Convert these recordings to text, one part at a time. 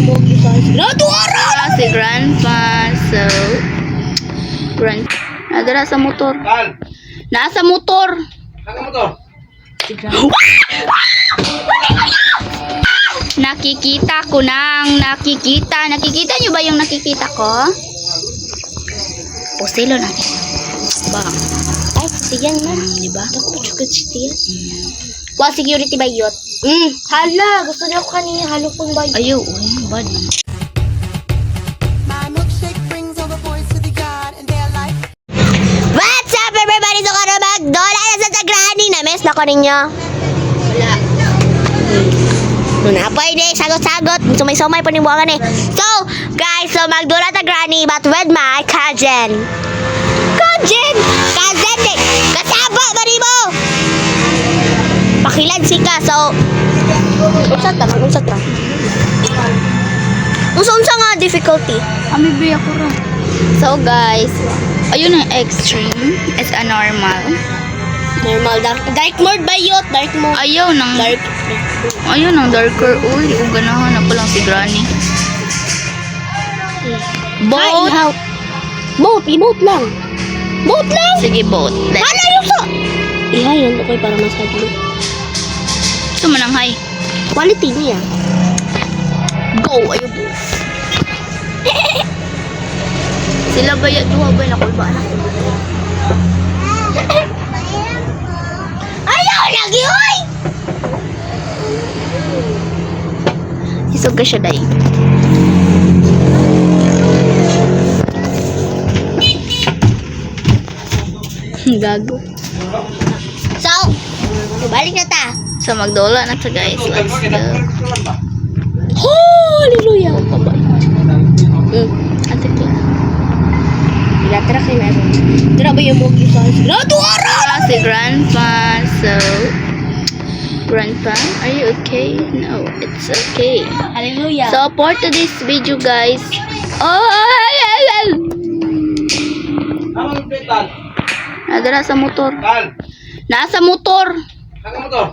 mo graduara Si Grandpa. So, Grandpa. Nadara sa motor. Tal, Nasa motor. saan mo to? Nakikita ko nang nakikita. Nakikita nyo ba yung nakikita ko? Pusilo natin. Bang. ay tiyan na Diba? ako chukat tiyan Wa security ba yun? hala gusto niya ako kanina halo kong ba Ayaw. Uy, bad. My milkshake brings all the boys to the yard and they're like, what's up everybody so karon magdola na sa Tagrani na miss na ko ninyo Wala. Nuna pa ini sagot-sagot sumay-sumay panibuangan eh. So, guys, so magdula ta granny but with my cousin. Cousin eh. Kasaba ba ni mo? Pakilad si ka. So, unsa ta? Unsa nga difficulty? Amibay ako rin. So guys, ayun ang extreme. Is a normal. Normal dark mode ba yun? Dark mode. Ayaw nang Dark. ayun ang darker. Uy, ganahan na palang si Granny. Boat. Boat lang. Boat lang. Sige, boat. Let's Ano yung so? Ihayan ko para masaglo. ito manang high. Quality niya. Go, ayaw po. Sila ba yan? Duha ba? Nakulba na. Ayaw lagi, oy! Isog ka siya, day. Gago. So, balik na ta. So, magdola na to, guys. Let's go. Hallelujah! Ate ko. Tira kayo na ito. Tira ba yung mogi sa graduara? Si Grandpa. So, Grandpa, are you okay? No, it's okay. Hallelujah. So, for today's video, guys. Oh, Ano mo Tal? nadara sa motor. Tal, Nasa motor. saan mo to?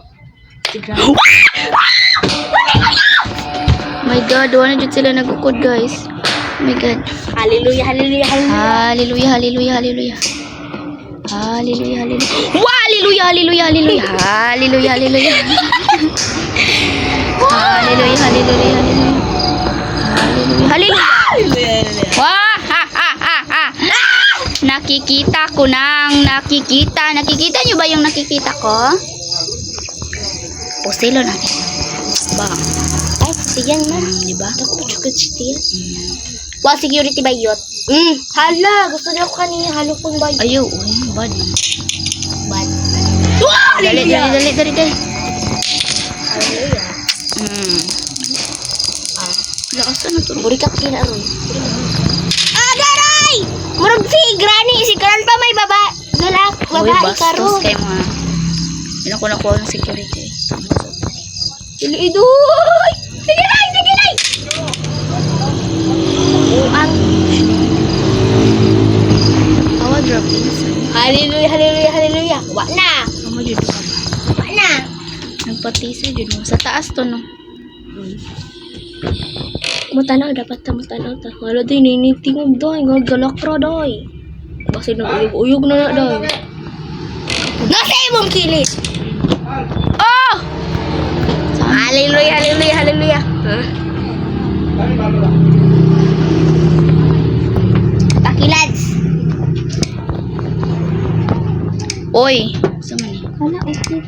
My God, wala dyan sila nagukod, guys. Oh my God. Hallelujah. Hallelujah, hallelujah, hallelujah. Hallelujah, hallelujah. Wow, hallelujah, hallelujah, hallelujah. Hallelujah, hallelujah. Hallelujah, hallelujah, hallelujah. Hallelujah. Wah, ha, ha, ha, ha. Nakikita ko nang nakikita. Nakikita nyo ba yung nakikita ko? Pusilo natin. Bang. Ay, tiyan na. Diba? Ako chukat tiyan Wa security ba yun? hala gusto niya ako kanina halo kong ba Ayaw. Uy, bad. Bad. Dali. Hallelujah. Lakas na to. Burikat kinaron. Agaray! Murag si Granny, si Grandpa may babae Bastos karon. kayo mga. Nakuha ng security. Ilidoy! Sige na! Ang Awa drop inside. hallelujah. Wa na. Amo jud ka ba? Wa na. Nagpatisa jud mo. Sa taas to no. Mutanaw dapat ta. Wala din ninitingog doy, galakra doy. Basta nag-uyog na doy. Nasa imong kilis. Oh! Hallelujah. Pakilads. Oy. Sama ni. Wala okay.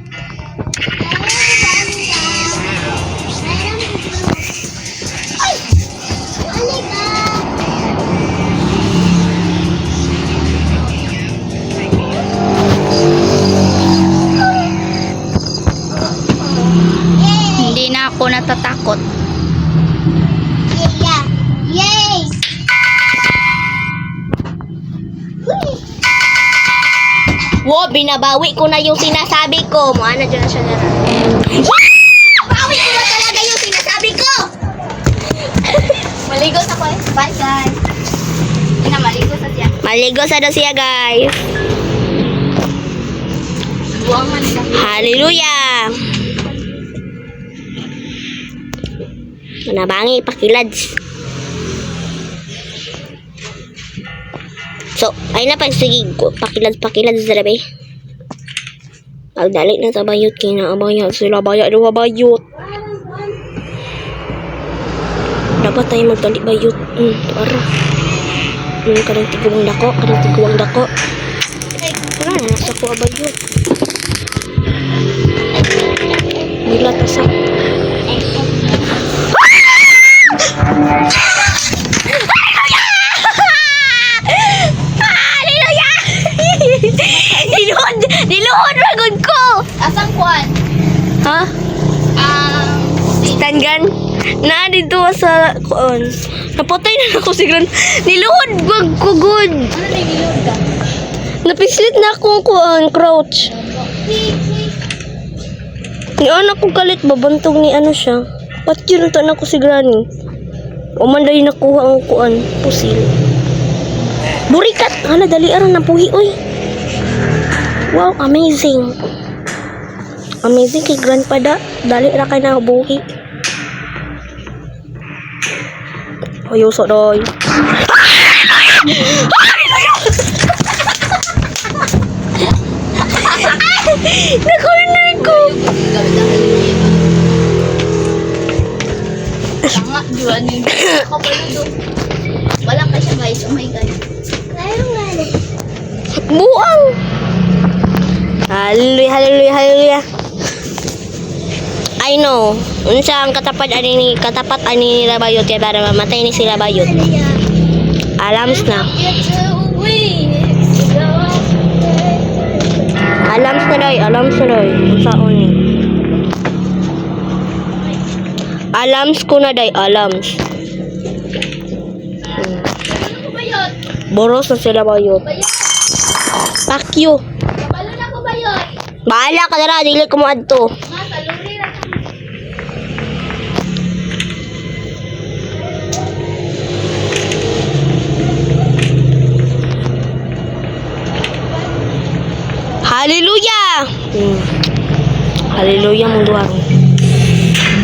Hindi na ako natatakot. Yay! Wo, binabawi ko na yung sinasabi ko. Ano dyan na siya na. Bawi ko na talaga yung sinasabi ko! Maligo sa ko. Bye guys. Maligo sa siya. Maligo sa daw siya, guys. Buwangan ka. Hallelujah! Manabangi, pakilads. So, ay na pag sige, pakilads dalabi. Pagdalik na sa bayot, kinaabayat sila, bayat daw bayot. Dapat tayo magdalik bayot. Para. Kadang tiguang dako. Wala na, nasa ko bayot. Bila tasak. Hallelujah! Niluhod ragod ko! Asang kuan? Ha? Stand gun? Na dito sa kuon. Napatay na ako siglan. Niluhod wag ko good. Ano na yung ka? Napislit na ako kuon, crouch. Ni anak ko kalit babantog ni ano siya. Ba't yun ito na ko si Granny? Umanday nakuha ang kuan, pusil. Burikat! Hala, dali aran na puhi, oy. Wow, amazing. Amazing kay Grandpa da. Dali ra kay na buhi. Ayuso doy. Nakorner ko. Tanga, juan yung kapalo. Wala ka siya guys, oh my god. Buang. Hallelujah. I know. Unsa ang katapat ani nila bayot kay para mamatay ni sila bayot. Alams na. Alams na day. Unsaon ni? Alams ko na day, alams. Boros na sila bayot. Pakyo. Kapalo na ko ba yun? Bahala ka na, dili ko mo adto. Nga, saluri na. Hallelujah! Hallelujah mong duwang.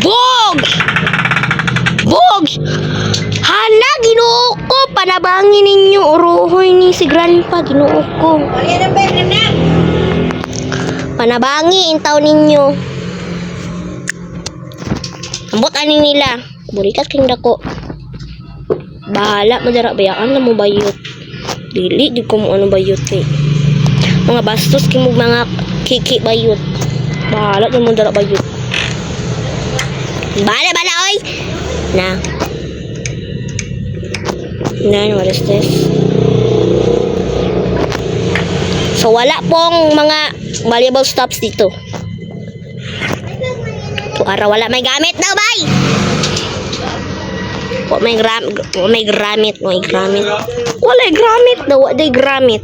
Bog! Hala, Ginoo ko! Panabangin ninyo, uruhoy ni si Grandpa, Ginoo ko. Panabangi, intaw ninyo. Ambot ani nila. Burikat king dako. Bahala, madara bayaan na mo bayot. Dili, di ko mo ano bayot kay. Mga bastos king mo mga kiki bayot. Bahala, di mo dara bayot. Bala, oy! Na. What is this? So, wala pong mga valuable stops dito. Para wala may gamit daw, bay! May gramit. Wala gramit daw, wala gramit.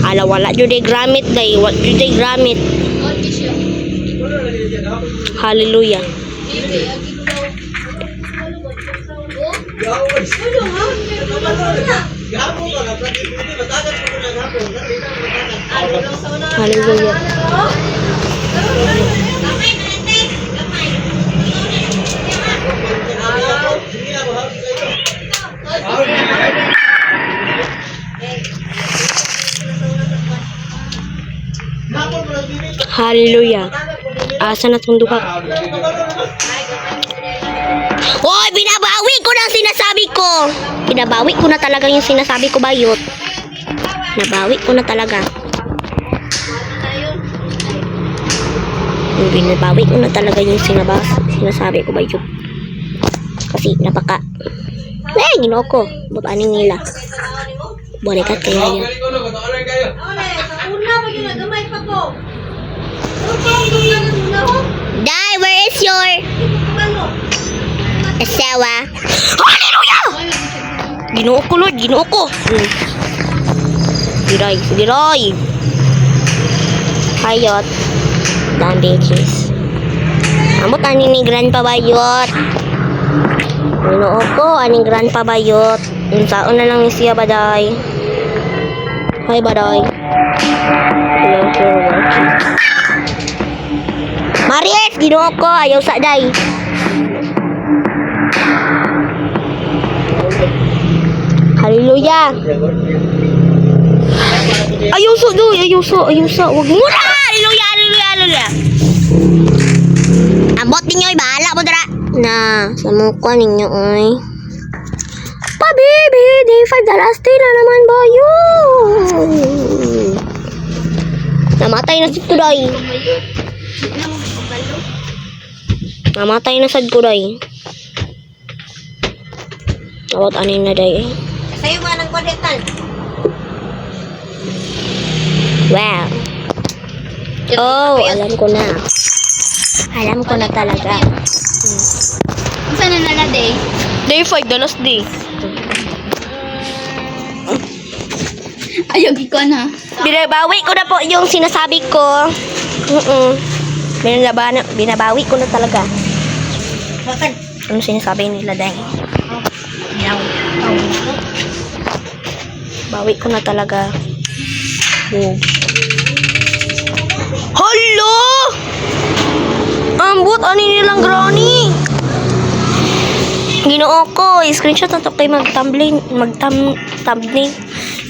Ala, wala jud gramit day, wala jud gramit. Hallelujah. Hallelujah. Hallelujah. Asa na itong duha? Hoy, binabawi ko na ang sinasabi ko. Binabawi ko na talaga yung sinasabi ko, bayot. Nabawi ko na talaga. Binabawi ko na talaga yung sinasabi ko, bayot. Kasi napaka... Ginoo ko. Babanin nila. Balikat kaya yun. Dai, where is your asawa? Hallelujah! Ginoo ko, Lord. Ginoo ko. Giray. Hayot. Damn bitches. Amot ani ni Grandpa bayot. Ginoo ko, ani Grandpa bayot. Unsaon na lang ni siya baday. Hay baday. Mariet, ginoo ko, ayaw sa day. Hallelujah. Ayuso do, ayuso. Wag mura. Hallelujah, hallelujah, hallelujah. Ambot ninyo, bahala mo dara. Na, sa mukha ninyo, oy. Pa, baby, day 5 day na naman ba yun? Namatay na si Tuday. Namatay na sad ko day. Awat anin na day. Sa'yo ba ng kwadetal? Wow. Oh, alam ko na. Alam ko na talaga. Saan na nala, day? Day 5, the last day. Ayaw, ko na. Binabawi ko na po yung sinasabi ko. Binabawi ko na talaga. Bakit? Ano sinasabi nila day? Bawi ko na talaga. Oh. Hello! Ambot, ano nilang granny? Ginoo ko, screenshot na to kay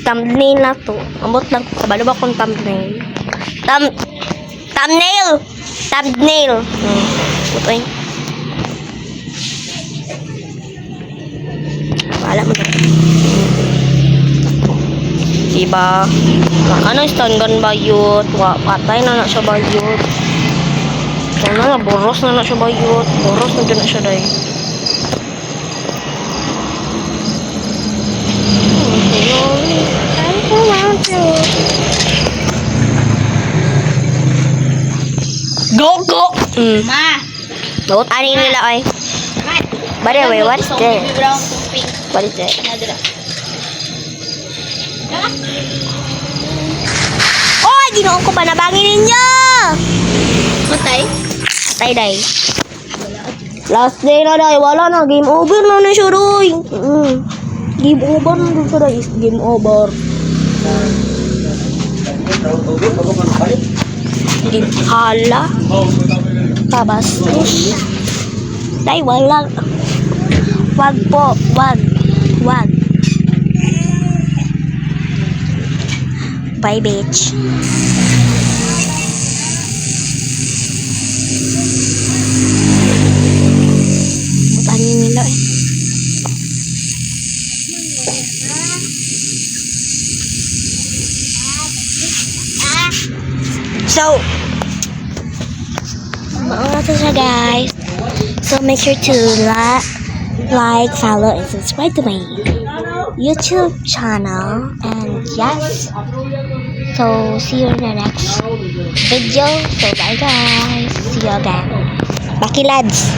thumbnail na to. Ambot lang, kabalo ba kung thumbnail? Thumbnail. Putoy. Wala mo to. Diba? Ano stun gun bayot? Patay na siya bayot. Ano na, boros na siya bayot. Boros na dyan na siya day. Go! Ma! Bawat ani nila ay. By the way, what's this? Brown to pink. What is it? Nadra. Oh, ginoo ko pa nabangin ninyo! Matay? Tay day. Last day na day, wala na. Game over na siya, Roy. Game over na siya, Roy. Game over. Game hala. Pabastos. Day, wala. Wag po, wag. Bye, bitch. Butanin nila eh. So, mga to siya guys. So make sure to like, follow, and subscribe to my YouTube channel. And yes, so see you in the next video. So bye guys. See you again. Baki lads.